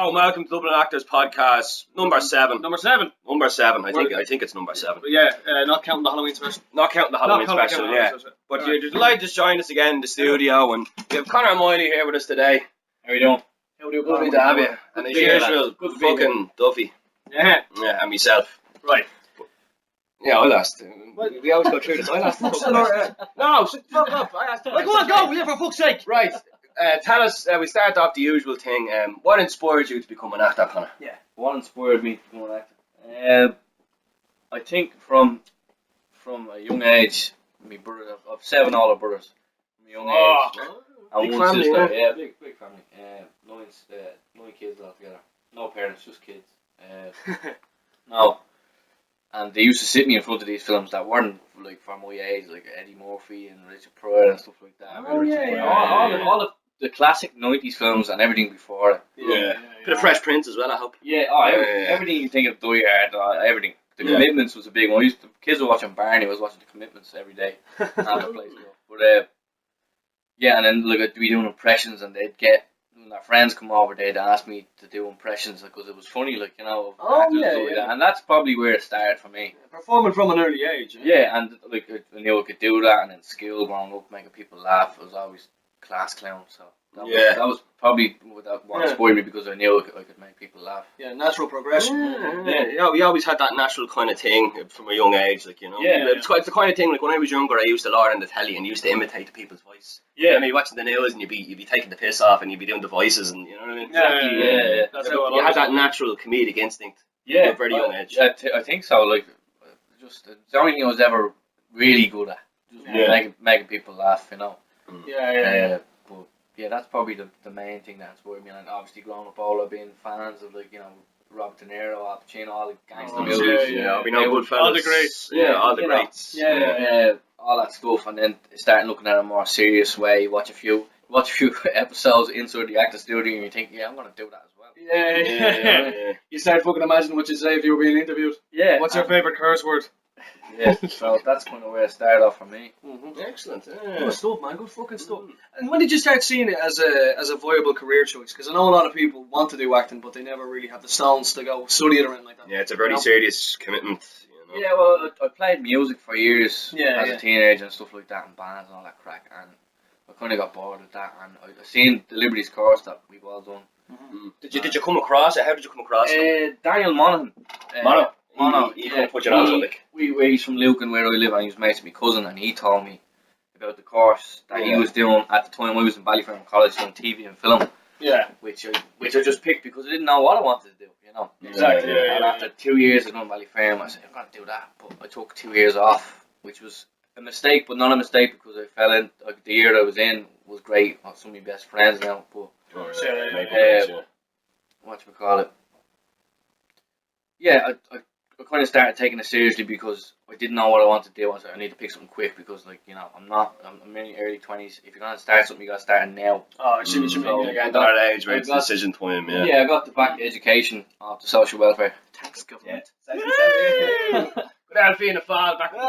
Hello, and welcome to Dublin Actors Podcast, number 7. Number 7. Number 7. I think it's number 7. Yeah, not counting the Halloween special. Not counting the Halloween special, yeah. But you're delighted to join us again in the studio, and we have Connor and Miley here with us today. How are you doing? Lovely to have you. And as usual, Good fucking Duffy. Yeah. Yeah, and myself. Right. Yeah, I lost. We always go through this. I lost. No, fuck up. I asked. Like, come on, go! Yeah, for fuck's sake. Right. Tell us, we start off the usual thing. What inspired you to become an actor, Connor? Yeah. What inspired me to become an actor? I think from a young age, my brother, I've 7 older brothers. From a young age. And Big one family, sister. yeah. Big family. 9 kids altogether. No parents, just kids. No. And they used to sit me in front of these films that weren't like for my age, like Eddie Murphy and Richard Pryor and stuff like that. Oh, yeah. All of the classic 90s films and everything before it. Yeah. Bit of Fresh Prince as well, I hope. Yeah, everything you think of Die Hard, everything. The Yeah. Commitments was a big one. The kids were watching Barney, I was watching The Commitments every day. But yeah, and then like I'd be doing impressions, and they'd get, when their friends come over, they'd ask me to do impressions because it was funny, like, you know. And that's probably where it started for me. Performing from an early age. Yeah, and like I knew I could do that, and then school growing up, making people laugh. I was always class clown, so that was probably what inspired me, because I knew I could make people laugh. Yeah, natural progression. Yeah, we always had that natural kind of thing from a young age, like, you know. Yeah. It's the kind of thing, like when I was younger, I used to learn on the telly and used to imitate the people's voice. Yeah. I mean, you're watching the news and you'd be taking the piss off and you'd be doing the voices, and you know what I mean. Yeah. That's how You had that natural comedic instinct. Yeah, At a very young age. I think so. Like, just the only thing I was ever really good at, just making people laugh, you know. But yeah, that's probably the main thing that inspired me. And obviously, growing up, all I've been fans of, like, you know, Robert De Niro, Al Pacino, all the gangster movies. We know Goodfellas. All the greats. All the greats. All that stuff, and then starting looking at it in a more serious way. Watch a few episodes inside the actor studio, and you think, I'm gonna do that as well. Yeah. You start fucking imagining what you say if you were being interviewed. Yeah. What's your favourite curse word? Yeah, so that's kind of where it started off for me. Excellent. Good stuff, man. Good fucking stuff. And when did you start seeing it as a viable career choice? Because I know a lot of people want to do acting, but they never really have the stones to go study it or anything like that. Yeah, it's a very serious commitment. You know? Yeah, well, I played music for years as a a teenager and stuff like that, and bands and all that crack, and I kind of got bored with that, and I seen the Liberty's course that we've all done. Did you come across it? How did you come across it? Daniel Monaghan. Mono. He put you on, like. He's from Lucan, where I live, and he was mates with my cousin, and he told me about the course that he was doing at the time. I was in Ballyfermot College doing TV and film. Yeah. Which I just picked because I didn't know what I wanted to do, you know. Exactly. And after 2 years of doing Ballyfermot, I said, I'm going to do that. But I took 2 years off, which was a mistake, but not a mistake because I fell in. Like, the year that I was in was great. I have some of my best friends now. But whatchamacallit? Yeah, I kind of started taking it seriously because I didn't know what I wanted to do. I said, I need to pick something quick because, like, you know, I'm in my early 20s. If you're going to start something, you got to start now. Oh, I see what you mean. At that age where it's decision time, I got the back education of the social welfare. Thanks, government. Without being a fall back in the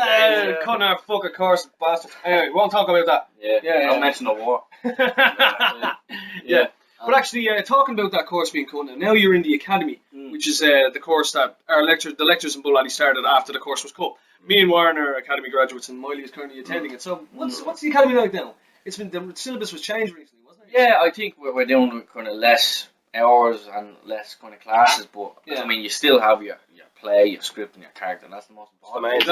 days. Cutting our fucking course, bastard. Anyway, we won't talk about that. Don't mention the war. Yeah. But actually, talking about that course being cut now you're in the academy, which is the course that the lectures in Bull Alley started after the course was cut. Me and Warren are academy graduates, and Miley is currently attending it. So what's the academy like now? It's been the syllabus was changed recently, wasn't it? Yeah, I think we're doing kind of less hours and less kind of classes, but I mean, you still have your play, your script, and your character, and that's the most important.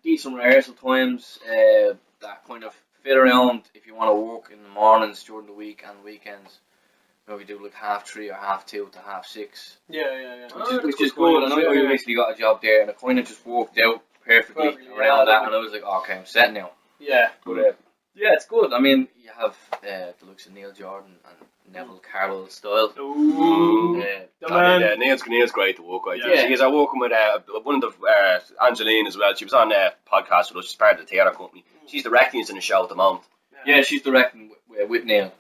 Decent rehearsal times that kind of fit around if you want to work in the mornings during the week and weekends. You know, we do like 3:30 or 2:30 to 6:30. Which is good. And I basically got a job there, and it kind of just worked out perfectly around that. And I was like, okay, I'm set now. Yeah. But it's good. I mean, you have the looks of Neil Jordan and Neville Carroll style. Neil's great to work with. He's working with one of the Angeline as well. She was on a podcast with us. She's part of the theatre company. She's directing us in a show at the moment. Yeah, she's directing with Neil.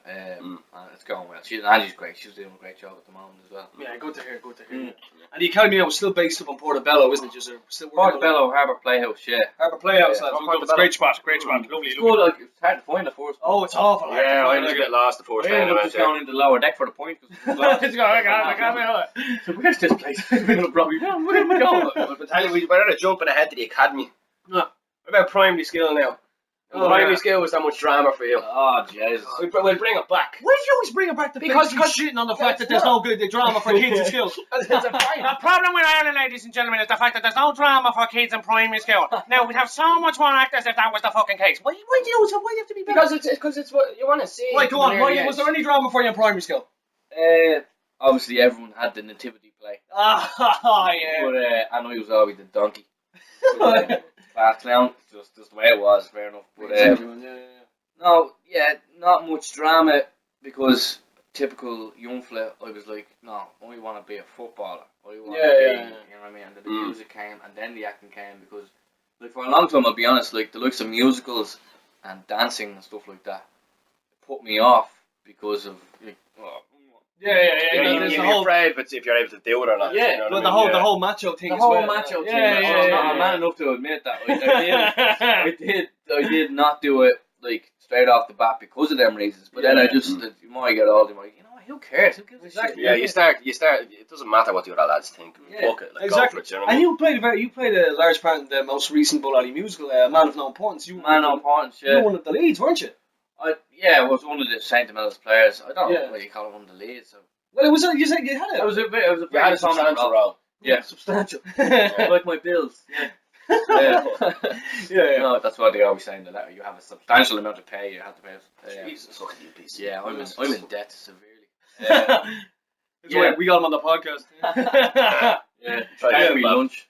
going well. Angie's great. She's doing a great job at the moment as well. Yeah, good to hear. And the academy now is still based up in Portobello, isn't it? Just still Portobello Harbour Playhouse, yeah. Harbour Playhouse, Yeah. lads. Great spot. Lovely. It's good, like, it's hard to find the first. Oh, it's awful. Yeah, I was a bit lost the first time I went just there. going into the lower deck for the point. So where's this place? We're going to probably, where are we going? I tell you, we better jumping ahead to the academy. No. What about primary school now? Primary school was that much drama for you. Oh, Jesus. We'll bring it back. Why do you always bring it back to Because shitting on the fact that there's no good drama for kids in school? It's a fight. The problem with Ireland, ladies and gentlemen, is the fact that there's no drama for kids in primary school. Now, we'd have so much more actors if that was the fucking case. Why do you have to be Because it's what you want to see. Right, go on. Was there any drama for you in primary school? Obviously, everyone had the nativity play. Yeah. But and I was always the donkey. Class clown, just the way it was, fair enough. But not much drama because typical young fella, I was like, no, I want to be a footballer. I want to be, you know what I mean? And then the music came, and then the acting came because, like, for a long time, I'll be honest, like the likes of musicals and dancing and stuff like that put me off because of like, You'd be afraid if you're able to do it or not. Yeah, you know the whole macho thing. Macho thing. I'm man enough to admit that. I did not do it like straight off the bat because of them reasons. But then I just, the more I get older, I'm like, you know what? Who cares? Who gives a shit? Yeah, you start. It doesn't matter what the other lads think. Fuck it, like, go for it. You know what I And mean? you played a large part in the most recent Bull Alley musical, Man of No Importance. You were one of the leads, weren't you? I was one of the St. Mel's players. I don't know what you call it, one of the leads. So. Well, it was. You said you had it. It was a You had a substantial role. Yeah, substantial. Like my bills. Yeah. No, that's what they always say in the letter. You have a substantial amount to pay. You have to pay us. Jesus, look at you, piece. Yeah, I'm in debt severely. We got him on the podcast. Try to free lunch.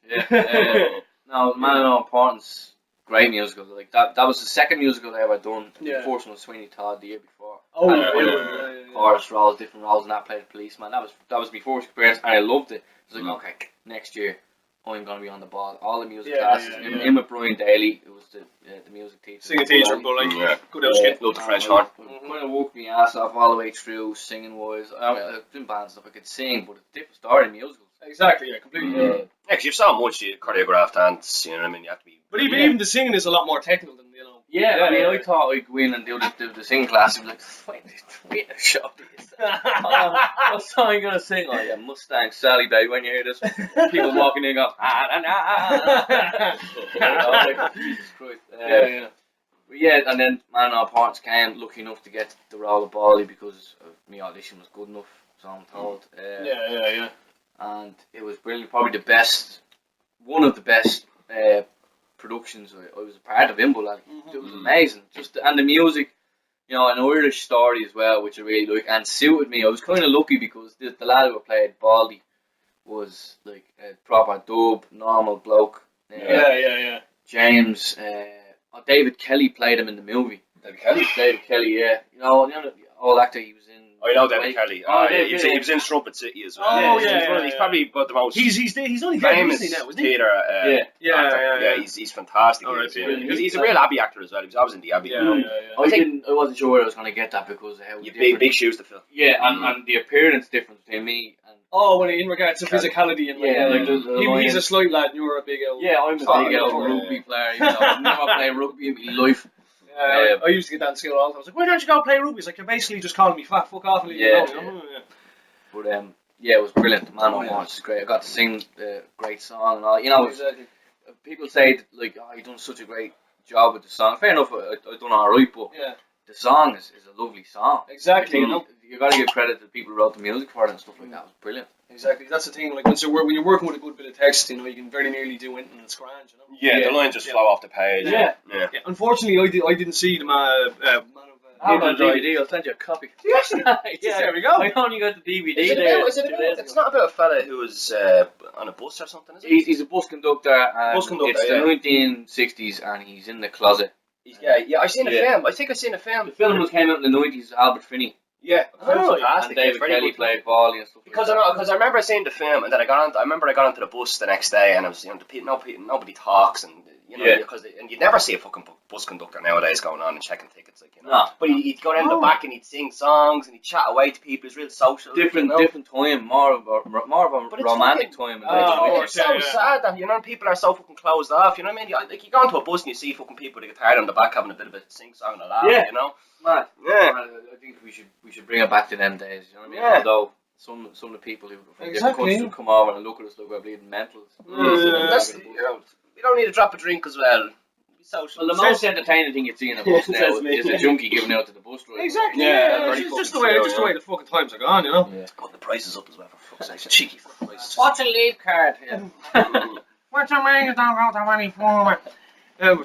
No, Man of No Importance. Great musical. Like that was the second musical I ever done. The first one was Sweeney Todd the year before. Chorus roles, different roles, and I played a policeman. That was my first experience, and I loved it. It was like, okay, next year I'm gonna be on the ball. All the music classes. In with Brian Daly, it was the music teacher. Singing teacher, but like good old kid. Love the French horn. Kind of worked my ass off all the way through, singing wise. I mean, I've been bands stuff I could sing, but it's a different story in musicals. Exactly, completely. Because you've so much choreographed dance, you know what I mean? You have to be. But even the singing is a lot more technical than, you know. I mean, I thought I'd go in and do the singing class and be like, wait a shot. What song are you going to sing? Oh, yeah, Mustang Sally, baby, when you hear this. People walking in and go, Jesus Christ. And then Man of No Importance came, lucky enough to get the role of Bally because my audition was good enough, so I'm told. And it was brilliant, probably one of the best productions I was a part of in Bull Alley. It was amazing. And the music, you know, an Irish story as well, which I really like, and suited me. I was kind of lucky because the lad who played Baldy was like a proper dub, normal bloke. James, David Kelly played him in the movie. David Kelly, yeah. You know, old actor, he was in. I know David Kelly. He was in Trumpet City as well. He's probably the most. He's only famous now, isn't he? theatre. He's fantastic. He's a real Abbey actor as well. He was always in the Abbey. I wasn't sure where I was going to get that because how big shoes to fill. Yeah, and the appearance difference between me and. When in regards to physicality and he's a slight lad and you're a big old. Yeah, I'm a big old rugby player. You know, I've never played rugby in my life. I used to get that in school all the time. I was like, why don't you go play rugby? He's like, you're basically just calling me fat, fuck off and leave me alone. But it was brilliant. Man of No Importance is great. I got to sing the great song and all. You know, people say like, oh, you've done such a great job with the song. Fair enough, I've done alright, but the song is a lovely song. Exactly. You got to give credit to the people who wrote the music for it and stuff like that. It was brilliant. Exactly, that's the thing. Like when you're working with a good bit of text, you know, you can very nearly do it and it's grand, you know. Yeah, the lines just flow off the page. Yeah. Unfortunately, I didn't see the Man of. I'm on DVD. I'll send you a copy. There we go. I only got the DVD there. It's not about a fella who was on a bus or something, is it? He's a bus conductor. And it's the 1960s, and he's in the closet. I've seen a film. I think I've seen a film. The film came out in the 90s. Albert Finney. Yeah, fantastic. And David Kelly played Bally and stuff. Because I remember seeing the film, and then I got onto the bus the next day, and I was, nobody talks, and You know, because and you'd never see a fucking bus conductor nowadays going on and checking tickets, like, you know. No. But he'd go down the back and he'd sing songs and he'd chat away to people. He's real social. Different time, more of a romantic time. It's so sad that, you know, people are so fucking closed off. You know what I mean? Like, you go onto a bus and you see fucking people with a guitar on the back having a bit of a sing song and a laugh. You know. Mad. Yeah. I think we should bring it back to them days. You know what I mean? Yeah. Although some of the people who from different countries will come over and look at us like we're bleeding mentals. You know, we don't need to drop a drink as well. Social. Well, the most entertaining thing you see in a bus now is a junkie giving out to the bus driver. Exactly. Yeah. It's just the way the fucking times are gone, you know. Yeah. Got the prices up as well, for fuck's sake. Cheeky fucking prices. What's a lead card? What's a man who don't got the money for?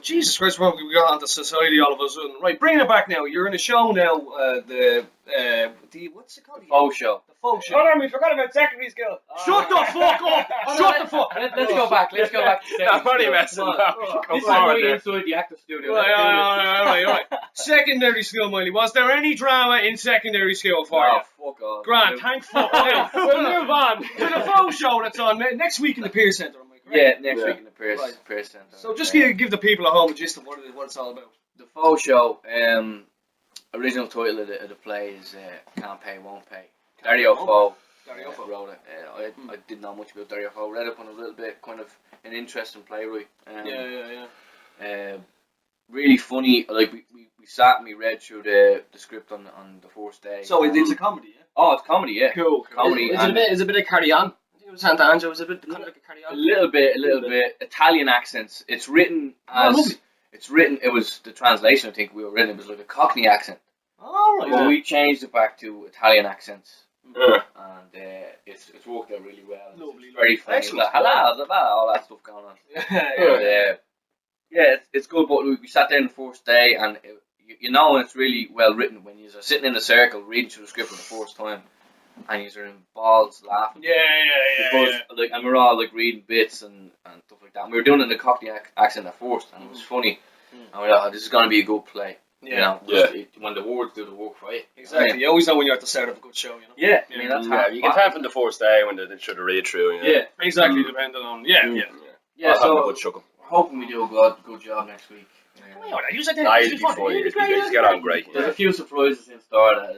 Jesus Christ, we got onto society all of a sudden. Right, bringing it back now. You're in a show now. What's it called? The faux show. The faux show. Hold on, we forgot about secondary school. Shut the fuck up! Shut the fuck. Let's go back. Let's go back to secondary school. This is way inside the active studio. All right. Secondary school, Miley. Was there any drama in secondary school for you? Fuck off. Grant, thank fuck. We'll move on to the faux show that's on next week in the Peer Centre. Yeah, next week in the Peer Centre. So just give the people at home a gist of what it's all about. The faux show, original title of the play is Can't Pay, Won't Pay. Dario Fo wrote it. I didn't know much about Dario Fo. Read up on a little bit, kind of an interesting playwright. Really funny. Like we sat and we read through the script on the first day. So it's a comedy, yeah? Oh, it's comedy, yeah. Cool. Comedy. Is it a bit of Carry On? It was Sant'Angelo. Was it a bit kind of like a Carry On? A little bit. Italian accents. It's written as it was the translation. I think we were written. It was like a Cockney accent. All right. So we changed it back to Italian accents, and it's worked out really well. Lovely. It's very funny. Excellent. Hello, all that stuff going on. It's good. But we sat there on the first day, and you know when it's really well written when you're sitting in a circle reading through the script for the first time. And you're in balls laughing. Because, like, and we're all like reading bits and stuff like that. And we were doing it in the Cockney accent at first, and it was funny. And we thought, this is going to be a good play. You know, when the words do the work for you. Exactly. You always know when you're at the start of a good show, you know. Yeah. I mean, that's you can tell from the first day when they should have read through. You know? Yeah. Exactly. Depending on so a good chuckle. we're hoping we do a good job next week. He's get on great. There's a few surprises in store that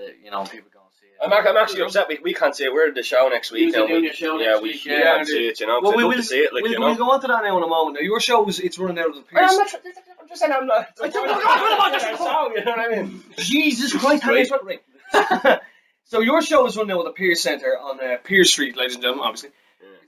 people go. I'm actually upset we can't see it. We're in the show next week. You're doing your show next week. We can't see it, you know. Well, we'll to see it, like, we'll go on to that now in a moment. Now, your show it's running out of the Pierce. I'm just saying I'm not. You know what I mean? Jesus Christ! So your show is running out of the Pierce Centre on Pierce Street, ladies and gentlemen. Obviously,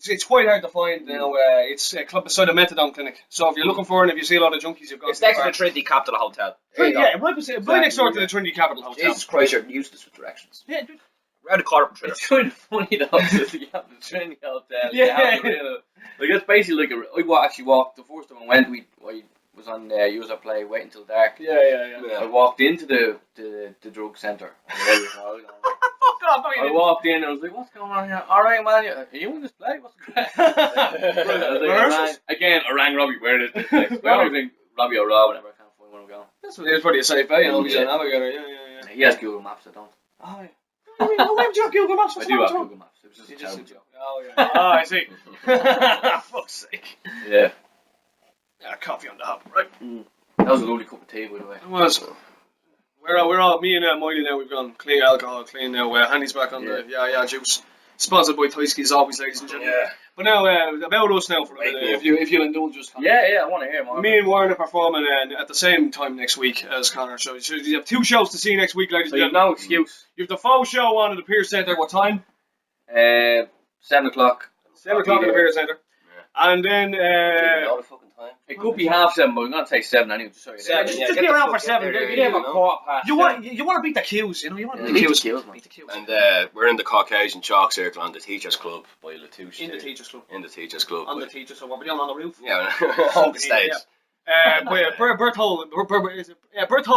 it's quite hard to find now. It's a club beside a methadone clinic. So if you're looking for it, and if you see a lot of junkies, you've got. It's next to the Trinity Capital Hotel. Right next door to the Trinity Capital Hotel. Jesus Christ, you're useless with directions. Yeah, dude. Around the corner. It's kind of funny though. You have the Trinity Hotel. Like it's basically like I actually walked the first time I went. I was on user play, Wait Until Dark. Yeah. I walked into the drug centre. Fuck off! I walked in and I was like, "What's going on here? All right, man. Are you in this play? What's the crack?" I rang Robbie. Where is this place? I always think Robbie or Rob whenever I can't find where I'm going. It's pretty safe, eh? You know, he's a navigator. Yeah. He has Google Maps. I don't. Oh yeah. Why would you have Google Maps? I do have Google Maps. It was just a terrible joke. Oh yeah. Oh, I see. Fuck's sake. Yeah. Coffee on the hop, right? That was a lovely cup of tea, by the way. It was. We're all me and Miley now. We've gone clean alcohol, clean now. Handy's back on the juice. Sponsored by Tyski as always, ladies and gentlemen. Yeah. But now about us now for a minute. If you'll indulge us. Yeah, I want to hear more. Me and Warren are performing at the same time next week as Connor. So you have two shows to see next week, ladies and gentlemen. No excuse. You have the faux show on at the Peer Centre. What time? 7 o'clock. 7 o'clock at the Peer Centre. Yeah. And then it could be 7:30, but we're gonna take 7 anyway. Sorry, 7. Just be around for 7. Get him a quarter past. You want to beat the queues, you know. You want to beat the queues, man. And we're in the Caucasian Chalk Circle on the Teachers Club by Latouche. In the Teachers Club. In the Teachers Club. On the Teachers Club. What, we're on the roof? Yeah, on the stage. Berthold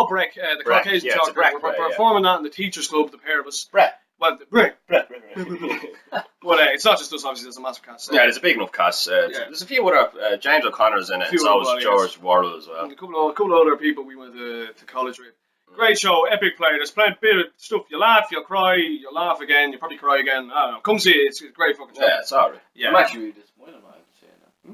Breck, the Caucasian Chalk Circle. We're performing that in the Teachers Club, the pair of us. Brett. Well, Brett. But it's not just us, obviously, there's a massive cast. Yeah, there's a big enough cast. There's a few other, James O'Connor's in it, and so is George Worrell as well. And a couple of other people we went to college with. Great show, epic play. There's plenty of stuff. You laugh, you'll cry, you'll laugh again, you'll probably cry again. I don't know. Come see it. It's a great fucking show. Yeah, it's alright. I'm actually really disappointed about it.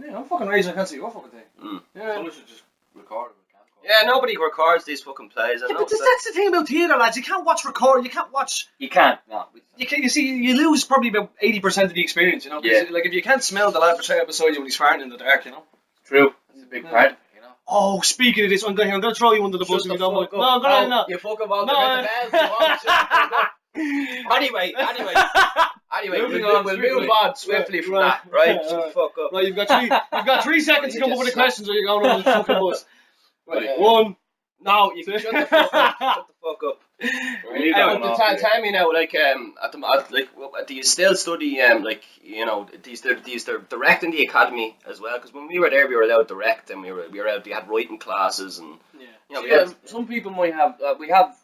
Yeah, I'm fucking raising. I can't see your fucking thing. Yeah. Someone should just record it. Yeah, nobody records these fucking plays. Yeah, but that's the thing about theatre, lads. You can't watch record. You can't watch. You can't. No. You see, you lose probably about 80% of the experience. You know, like if you can't smell the lad beside you when he's farting in the dark, you know. True. That's a big part of it, you know. Oh, speaking of this, I'm going to throw you under the bus if you don't mind. No, go on, no. You fucking won't. Anyway, we'll move on swiftly from that, right? Shut the fuck up. Right, you've got 3 seconds to come up with the questions, or you're going on the fucking bus. Right, 1. No, you can shut the fuck up. Shut the fuck up. Tell me now, like, do you still study, do you still direct in the academy as well? Because when we were there, we were allowed to direct, and we were out. We had writing classes, and some people might have. We have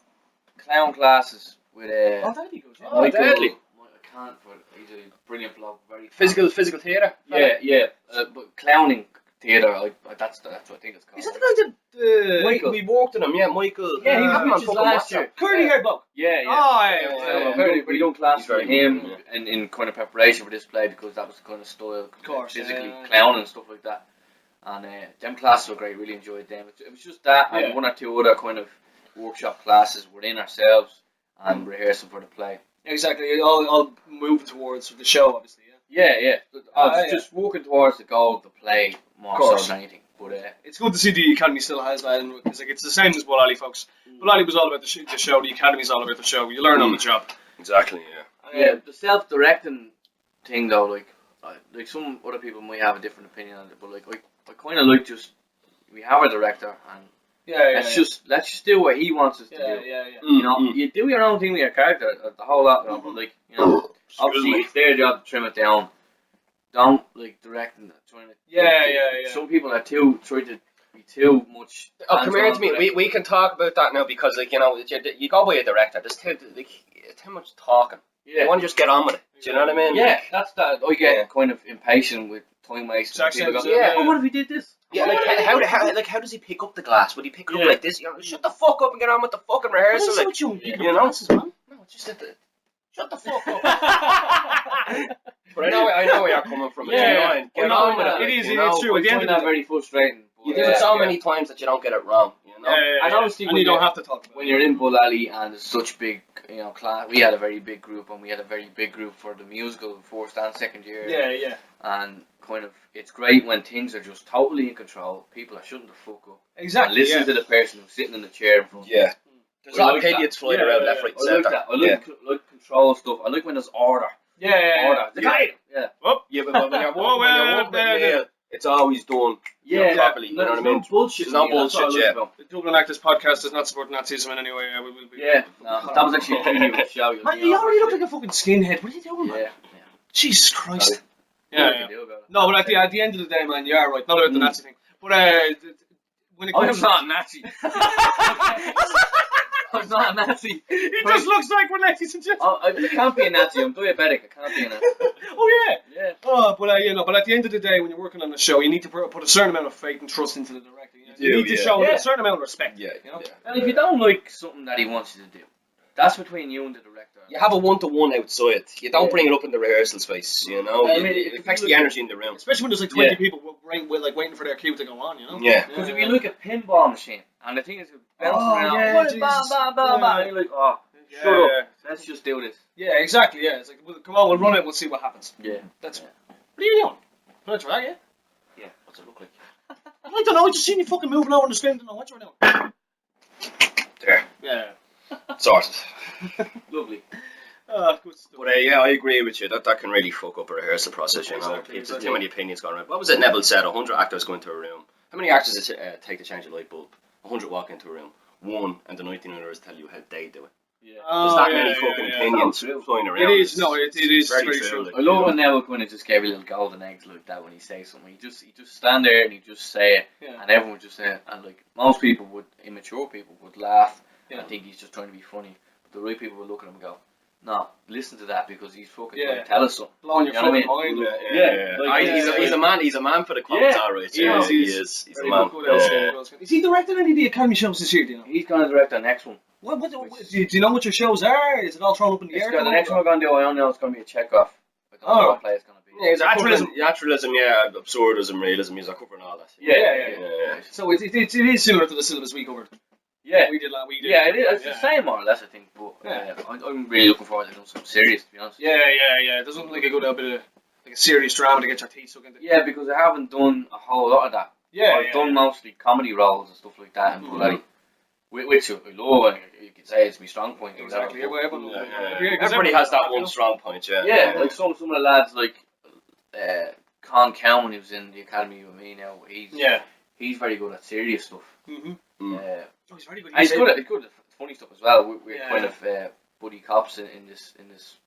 clown classes with that'd be good. Oh, deadly. I can't, but he's a brilliant bloke. Very physical theatre. Yeah. But clowning theatre, that's what I think it's called. Is that the Michael? We walked in him, Michael. Yeah, he had him was on just fucking last WhatsApp. year. curly haired bloke. Yeah. Oh, we done class He's for very him good, in kind of preparation for this play because that was the kind of style, of course, physically clowning and stuff like that. And them classes were great. Really enjoyed them. It was just that and 1 or 2 other kind of workshop classes within ourselves and rehearsing for the play. Exactly. All moving towards the show, obviously. Yeah. I was just working towards the goal of the play more so than anything. But it's good to see the Academy still has that, because it's the same as Bullally, folks. Bullally was all about the show, the Academy's all about the show. You learn on the job. Exactly, yeah. The self-directing thing, though, like some other people might have a different opinion on it, but I kind of like just we have a director and let's just do what he wants us to do. You know, you do your own thing with your character, the whole lot, but obviously it's their job to trim it down. Don't directing it, trying to. Some people are trying to be too much. Oh, come here to me. We can talk about that now because you go by a director. There's too much talking. Yeah. You want to just get on with it. Do you know what I mean? Yeah, that's that. I get kind of impatient with time wasting. Oh, what if we did this? Yeah, how does he pick up the glass? Would he pick it up like this? Shut the fuck up and get on with the fucking rehearsal. You know? Glasses, man. No, just shut the fuck up. But I know where you're coming from. It's annoying. Get on with it. It is. It's true. At the end of that, very frustrating. You do it so many times that you don't get it wrong. You know. And obviously, you don't have to talk about when you're in Bull Alley and there's such big, class. We had a very big group, and we had a very big group for the musical first and second year. Yeah. And kind of, it's great when things are just totally in control. People are shutting the fuck up. Exactly. And listen to the person who's sitting in the chair in front. Yeah. There's a lot of idiots flying around left, right, and centre. I like control stuff. I like when there's order. Order. Yeah. But when you're walking Neil, it's always done properly. You know what I mean? Bullshit. It's not bullshit, The Dublin Actors podcast does not support Nazism in any way. We will be. Yeah. No, that was actually a pretty good show. Man, you already look like a fucking skinhead. What are you doing, man? Yeah. Jesus Christ. Yeah. No, but at the end of the day, man, you are right. Not about the Nazi thing. But when it comes I'm not a Nazi. I'm not a Nazi. He just looks like we're ladies and gentlemen. I can't be a Nazi. I'm diabetic. I can't be a Nazi. Yeah. Oh, but but at the end of the day, when you're working on a show, you need to put a certain amount of faith and trust into the director. You need to show a certain amount of respect. Yeah. You know? And if you don't like something that he wants you to do, that's between you and the director. You have a one-to-one outside. You don't bring it up in the rehearsal space. You know, it affects the energy in the room. Especially when there's like 20 people waiting for their cue to go on. You know. Yeah. Because if you look at pinball machine and the thing is bouncing around, and you're like, shut up. Let's just do this. Yeah, exactly. Yeah, it's like, come on, we'll run it. We'll see what happens. Yeah. What are you doing? Can I try? Yeah. What's it look like? I don't know. I just seen you fucking moving over the screen. I don't know what you're doing. There. Yeah. Sorted. Lovely. Good stuff. But I agree with you. That can really fuck up a rehearsal process. You know, Exactly. too many opinions going around. What was it Neville said? 100 actors go into a room. How many actors does it take to change a light bulb? 100 walk into a room. 1 and the 19 others tell you how they do it. Yeah. There's that many fucking opinions flying around. It is. No, it is very true. I love when Neville kind of just gave a little golden eggs like that when he says something. He just stand there and he just say it, and everyone would just say it. And like most people immature people would laugh and think he's just trying to be funny. But the right people would look at him and go, "No, listen to that because he's fucking trying to tell us something." Blowing your fucking mind. He's a man for the quotes, alright. He is. He's a man. Is he directing any of the Academy shows this year? Do you know? He's going to direct the next one. What do you know what your shows are? Is it all thrown up in the air? The next one we're going to do, I don't know it's going to be a Chekhov. I don't know what play it's going to be. Yeah, he's naturalism, absurdism, realism. He's covering all that. Yeah. So it is similar to the syllabus we covered. Yeah, we did. Yeah, it is. It's the same more or less, I think. But I'm really looking forward to doing something serious, to be honest. Yeah. It doesn't look like a good bit of like a serious drama to get your teeth stuck into. Yeah, because I haven't done a whole lot of that. I've done mostly comedy roles and stuff like that, and which I love. You could say it's my strong point. Exactly. Everybody has that one strong point. Yeah, like some of the lads like Con Cowan, who's in the academy with me now. He's very good at serious stuff. He's very good. He's good at funny stuff as well. We're kind of buddy cops in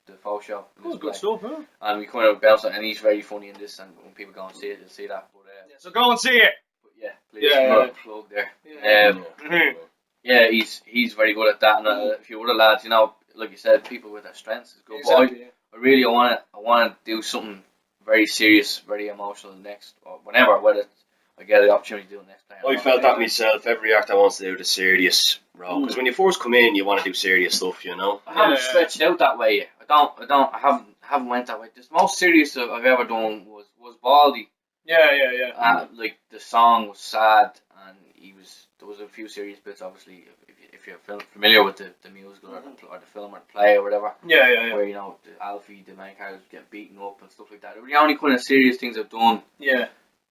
the faux show. Good stuff, huh? And we kind of bounce on, and he's very funny in this. And when people go and see it, they'll see that. But, so go and see it. Please, plug there. He's very good at that. And a few other lads, like you said, people with their strengths is good. Exactly, but I want to do something very serious, very emotional next, or whether I get the opportunity to do it next time. I felt that myself. Every actor wants to do the serious role because when you first come in, you want to do serious stuff, I haven't stretched out that way yet. I haven't went that way. The most serious I've ever done was Baldy. Like the song was sad, and there was a few serious bits. Obviously, if you're familiar with the musical or the film or the play or whatever. Where the Alfie, the main characters get beaten up and stuff like that. They're the only kind of serious things I've done.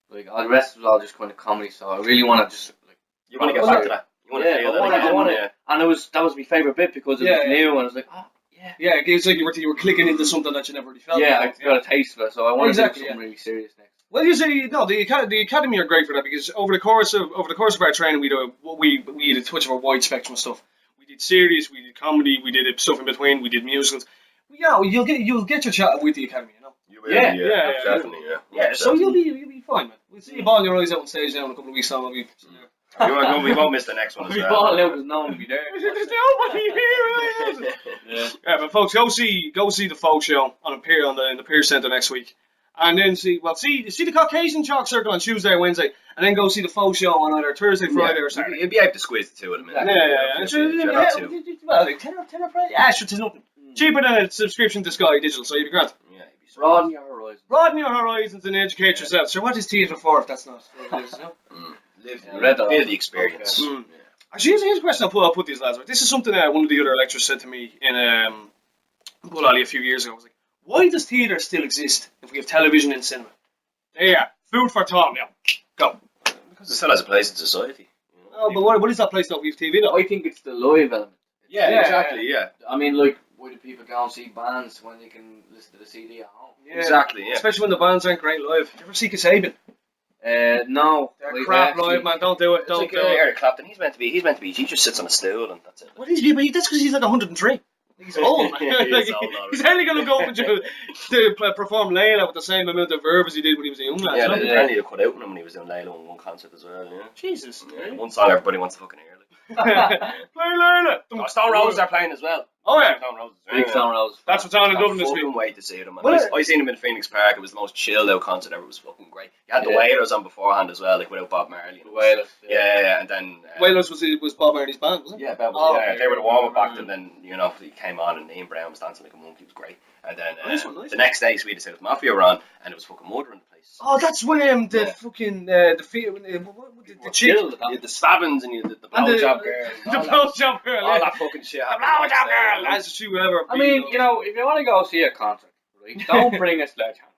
Like all the rest was all just kind of comedy, so I really want to just you want to get back to that. You want to feel that again. I want it. And that was my favourite bit because it was new, and I was like, it was like you were clicking into something that you never really felt. I got a taste of it, so I want to do something really serious next. Well, you say the academy are great for that because over the course of our training, we did a touch of a wide spectrum of stuff. We did serious, we did comedy, we did stuff in between, we did musicals. You'll get your chat with the academy, You will, definitely. So you'll be fine, man. We'll see you bawling your eyes out on stage now in a couple of weeks' time. We won't miss the next one. We balling out because no one will be there. There's nobody here. But folks, go see the folk show on the Peer Centre next week, and then see the Caucasian Chalk Circle on Tuesday or Wednesday, and then go see the folk show on either Thursday, Friday, or Saturday. You'll be able to squeeze the two of them. Well, like 10 or Friday. It's nothing. Cheaper than a subscription to Sky Digital, so you'd be grand. Broaden your horizons. Broaden your horizons and educate yourself. So what is theatre for if that's not what it is, Live the experience. Actually, here's a question I'll put these lads. This is something one of the other lecturers said to me in Bullally a few years ago. I was like, why does theatre still exist if we have television and cinema? There you are. Food for thought now. Go. Because it still has a place in society. Oh, but what is that place now? We have TV now. I think it's the live element. Yeah, exactly. I mean, like, why do people go and see bands when they can listen to the CD at home? Exactly. Especially when the bands aren't great live. Did you ever see Kasabian? No. They're crap live, man. Don't do it. Don't do it. Eric Clapton. He's meant to be. He just sits on a stool and that's it. What is he? That's because he's like 103. He's old. He's only going to go to perform Layla with the same amount of verve as he did when he was a young lad. Yeah, they need to cut out on him when he was doing Layla in one concert as well. Yeah. Jesus. One song everybody wants to fucking hear. Play Layla. Stone Roses are playing as well. Oh yeah, Stone Roses. Big Stone Roses. That's what's on in Dublin this week. I wait to see them. I seen him in Phoenix Park. It was the most chilled out concert ever. It was fucking great. You had the Wailers on beforehand as well, like without Bob Marley. The Wailers. Yeah, and then Wailers was Bob Marley's band, wasn't it? Yeah, they were the warm-up act, and then he came on and Ian Brown was dancing like a monkey. It was great. And then the next day, Swedish House Mafia were on, and it was fucking murder in the place. Oh, that's when the fucking the chick, the stabbings and the blowjob girl, the blowjob girl, all that fucking shit. The blowjob girl, that's she whatever. I mean, if you want to go see a concert, right, don't bring a sledgehammer.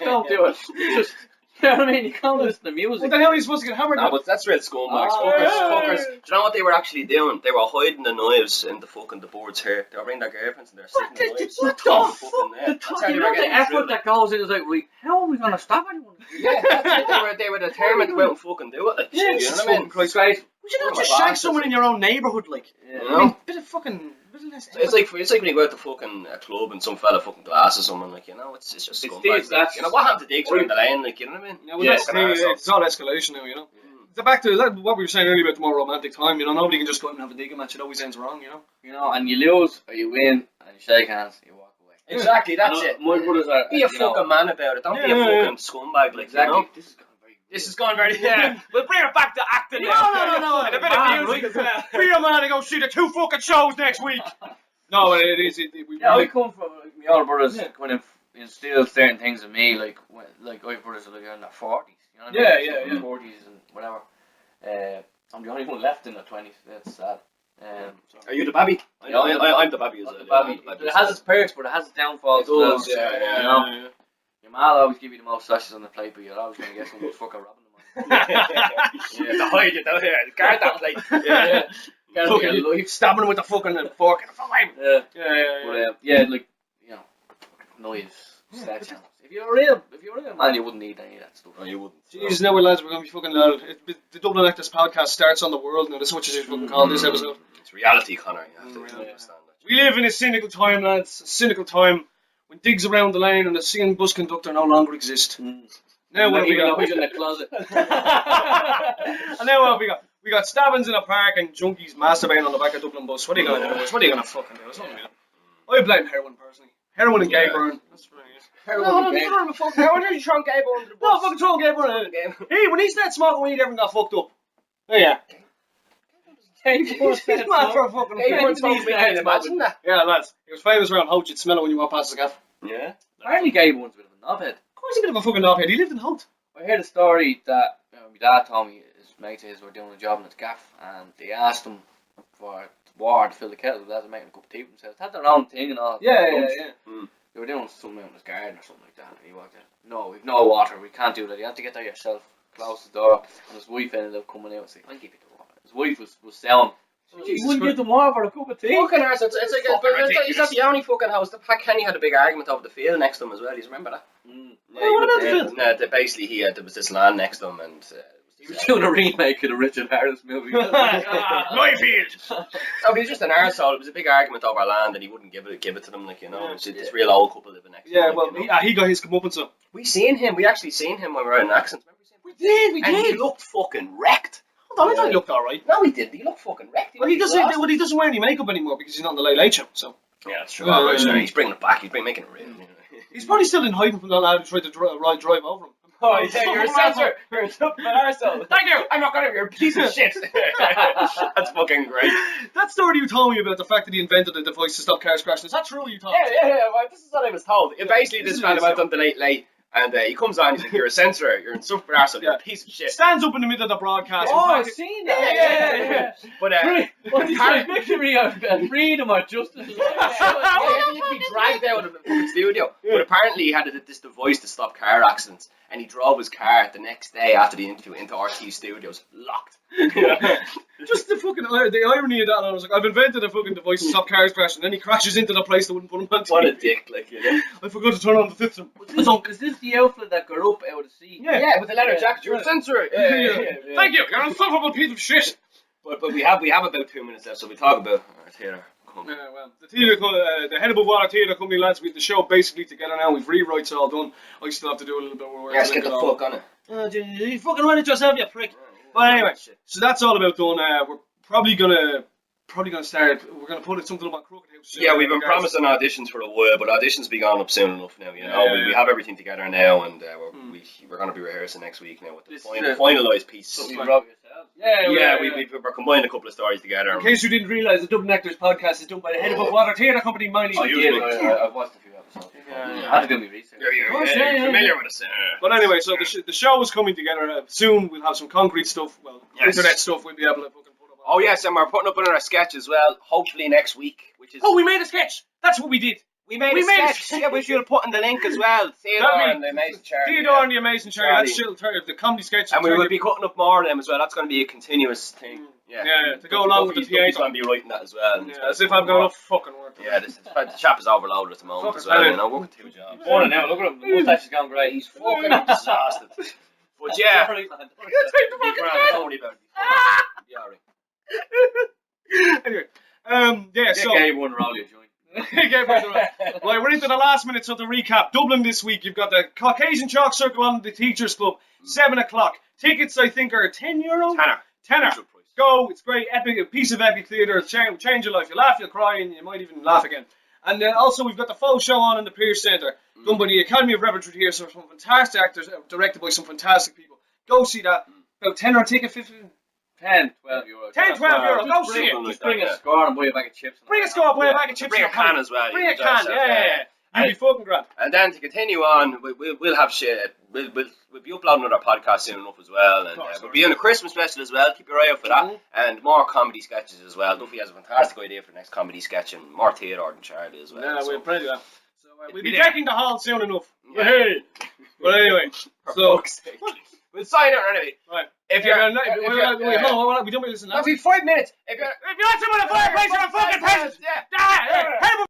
Don't do it. Just. You know what I mean? You can't listen to music. What the hell are you supposed to get hammered? No, but that's real scumbags. Fuckers. Do you know what they were actually doing? They were hiding the knives in the board's hair. They were bringing their girlfriends and they're sticking the knives. What the fuck? The effort that goes in is like, how are we going to stop anyone? Yeah, that's it. They were determined to go out and fucking do it. Like, yeah, you know what I mean? Would you not just shag someone in your own neighbourhood, like? I mean, bit of fucking... It's like when you go out to fucking a club and some fella fucking glasses someone, like, it's just scumbags. Like, what happened to Diggs around the lane, like, you know what I mean? Yeah, well, it's all escalation now, So back to what we were saying earlier about the more romantic time, nobody can just go out and have a digger match, it always ends wrong, and you lose or you win and you shake hands, you walk away. Exactly, that's it. My brothers are... Be a fucking man about it, don't be a fucking scumbag, like, exactly. This has gone very... We'll bring it back to acting now. No. And a bit of music as well. Be a man and go see the 2 fucking shows next week. No, it is. I come from... My older brothers kind of instill certain things in me, like I have brothers that are in their 40s. You know what I mean? 40s and whatever. I'm the only one left in the 20s. That's sad. Are you the babby? I'm the babby as well. It has its perks, but it has its downfalls. It does, you know? Your ma will always give you the most sausages on the plate, but you're always going to get someone fucking robbing them. To hide it down here. Guard that plate. Fucking stabbing him with the fucking fork. Like, you know, noise, sledgehammers. If you're a real man, you wouldn't need any of that stuff. No, you wouldn't. Jeez, now lads, we're going to be fucking loud. The Dublin Actors podcast starts on the world now. That's what you should fucking call this episode. It's reality, Connor. You have to understand that. We live in a cynical time, lads. A cynical time when digs around the lane and the singing bus conductor no longer exist. Now what have we got? He's in the closet. And now what have we got? We got stabbings in a park and junkies masturbating on the back of Dublin bus. What are you going to do? What are you going to fucking do? I blame heroin personally. Heroin and gay burn. That's what it is. Heroin are you throwing Gable under the bus? No, fucking throwing gay burn out of the game. Hey, when he started smoking weed, everyone got fucked up. Oh yeah. He's mad for a fucking imagine that. Yeah, lads. He was famous around Holt. You'd smell it when you walk past the gaff. Yeah. Apparently Gable's a bit of a knobhead. Of course, he's a bit of a fucking knobhead. He lived in Holt. I heard a story that my dad told me his mates of his were doing a job in his gaff, and they asked him for water to fill the kettle. They had to make a cup of tea for themselves. They had their own thing and all. Yeah. They were doing something in his garden or something like that, and he walked in. No, we've no water. We can't do that. You have to get there yourself. Close the door, and his wife ended up coming out and saying, "I'll give you the water." His wife was selling. You wouldn't give them water for a cup of tea. Fucking arse, it's like he's not the only fucking house. The Pat Kenny had a big argument over the field next to him as well. You remember that? Basically, there was this land next to him, and he was doing a remake of the Richard Harris movie. My field. No, he was just an arsehole. It was a big argument over land, and he wouldn't give it to them. Like, you know, it's this real old couple living next. Yeah, to him, well, you know? he got his comeuppance up. We actually seen him when we were out in Accents. We did. And he looked fucking wrecked. Hold on, I thought he looked alright. No, he didn't. He looked fucking wrecked. He doesn't wear any makeup anymore because he's not in the Late Show. So yeah, that's true. He's bringing it back. He's making it real. You know? He's probably still in hiding from the lad who tried to drive over him. Oh, yeah, you're a censor. You're a fucking arsehole. Thank you. I'm not gonna. You're a piece of shit. That's fucking great. That story you told me about the fact that he invented a device to stop cars crashing. Is that true? You told? Yeah. Well, this is what I was told. Basically, this fella went on the late. And he comes on, he's like, "You're a censor, you're in super arsehole, you're a piece of shit." Stands up in the middle of the broadcast. Oh, I've seen that. Yeah. But what is the victory of freedom or justice? He had to be dragged out of the fucking studio. But apparently he had this device to stop car accidents, and he drove his car the next day after the interview into RT Studios, locked. Just the irony of that. I was like, I've invented a fucking device to stop cars crashing, and then he crashes into the place that wouldn't put him on TV. What a dick, like, you know. I forgot to turn on the system. Is this the outfit that got up out of the sea? Yeah, with the leather jacket. You're a censor. Yeah. Thank you. You're an insufferable piece of shit. But we have about 2 minutes left, so we talk about our theatre. Yeah, well, the head above water theatre company lads, we've the show basically together now. We've rewrites all done. I still have to do a little bit more work. Yeah, let's get the fuck on it. You fucking run it yourself, you prick. But anyway, so that's all about done. We're probably gonna start. We're gonna put something up on Crooked House. Yeah, we've been promising auditions for a while, but auditions be going up soon enough now. You know, we have everything together now, and we're gonna be rehearsing next week now with the finalised piece. We're combining a couple of stories together. In case you didn't realise, the Dublin Actors podcast is done by the head above water theatre company. I've watched a few episodes. I had to do my research. You're familiar with us. But anyway, so the show is coming together soon. We'll have some concrete stuff. Well, internet stuff. We'll be able to fucking put up. Oh yes, and we're putting up another sketch as well. Hopefully next week, which is. Oh, we made a sketch. That's what we did. We made a sketch. Yeah, we should put in the link as well. Theodore and the Amazing Charlie. Theodore and the Amazing Charlie. That's still the comedy sketch. And we will be cutting up more of them as well. That's going to be a continuous thing. Yeah, to go along with the PA. He's going to be writing that as well. As if I've got enough fucking work. Yeah, the chap is overloaded at the moment as well. You know, working 2 jobs. Oh, now look at him. The mustache is going great. He's fucking exhausted. But yeah, don't worry about it. Anyway, so gave one Raleigh a joint. Right, we're into the last minutes of the recap. Dublin this week, you've got the Caucasian Chalk Circle on the Teachers Club, 7 o'clock. Tickets, I think, are €10. Tenner. Go, it's great, epic, a piece of epic theatre, change your life. You laugh, you'll cry, and you might even laugh again. And also, we've got the full show on in the Pearce Centre, done by the Academy of Repertory here, so some fantastic actors, directed by some fantastic people. Go see that. About €10 ticket, 15. 10, 12 euros. 10, 12 euros. Go see it. Just bring a score and buy a bag of chips. Bring a score, buy a bag of chips. Bring a can as well. Bring a can, yeah. You'll be fucking grand. And then to continue on, we'll have shit. We'll be uploading another podcast soon enough as well, and we'll be on a Christmas special as well. Keep your eye out for that, and more comedy sketches as well. Duffy has a fantastic idea for the next comedy sketch, and more Theodore than Charlie as well. Yeah, we'll pray that. So we'll be there. taking the hall soon enough. Yeah. Hey. But anyway, so we'll sign out anyway. Right. If you're, we don't be listening. That'll be 5 minutes. If you want someone to fireplace, you're a fucking peasant. Yeah.